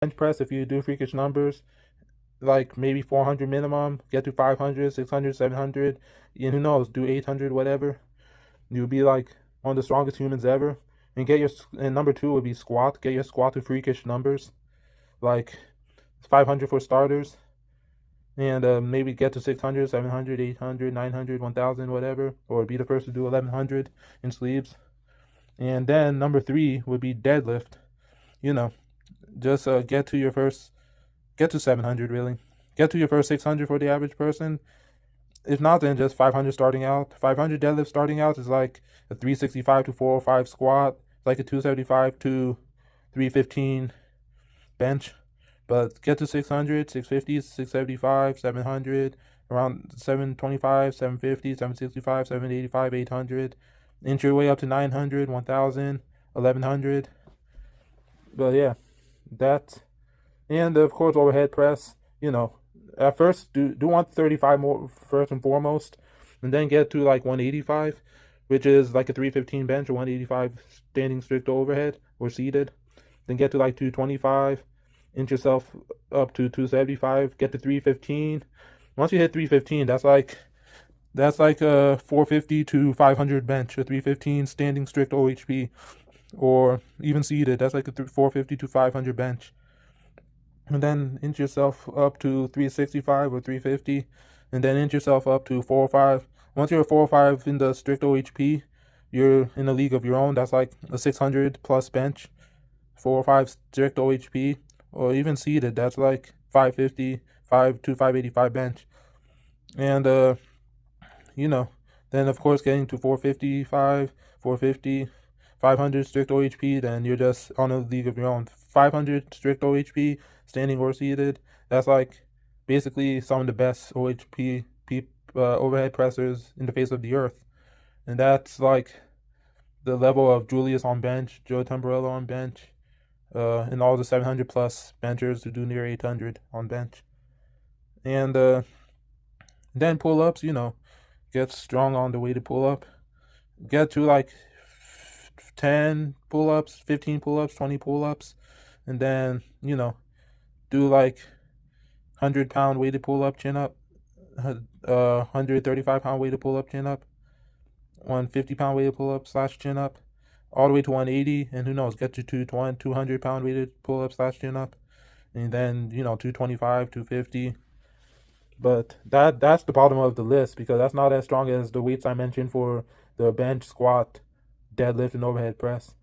bench press if you do freakish numbers, like maybe 400 minimum, get to 500, 600, 700, and who knows, do 800, whatever. You'll be like one of the strongest humans ever. And number two would be squat. Get your squat to freakish numbers, like 500 for starters, and maybe get to 600, 700, 800, 900, 1000, whatever, or be the first to do 1100 in sleeves. And then number three would be deadlift. You know, just get to 700 really. Get to your first 600 for the average person. If not, then just 500 starting out. 500 deadlift starting out is like a 365 to 405 squat. It's like a 275 to 315 bench. But get to 600, 650, 675, 700, around 725, 750, 765, 785, 800. Inch your way up to 900, 1000, 1100. But yeah, that. And of course, overhead press. At first, do want 35 more first and foremost, and then get to like 185, which is like a 315 bench, or 185 standing strict overhead or seated. Then get to like 225, inch yourself up to 275, get to 315. Once you hit 315, that's like a 450 to 500 bench, a 315 standing strict OHP, or even seated. That's like a 450 to 500 bench. And then inch yourself up to 365 or 350, and then inch yourself up to 405. Once you're 405 in the strict OHP, you're in a league of your own. That's like a 600 plus bench, 405 strict OHP, or even seated. That's like 550, 5 to 585 bench. And you know, then of course getting to 455, 450, 500 strict OHP, then you're just on a league of your own. 500 strict OHP, standing or seated, that's like basically some of the best OHP overhead pressers in the face of the earth. And that's like the level of Julius on bench, Joe Tamburello on bench, and all the 700 plus benchers who do near 800 on bench. And then pull ups, get strong on the weighted pull up. Get to like 10 pull ups, 15 pull ups, 20 pull ups, and then, do like 100-pound weighted pull up, chin up, 135-pound weighted pull up, chin up, 150-pound weighted pull up slash chin up, all the way to 180, and who knows, get to 200-pound weighted pull up slash chin up, and then 225, 250. But that's the bottom of the list, because that's not as strong as the weights I mentioned for the bench, squat, deadlift, and overhead press.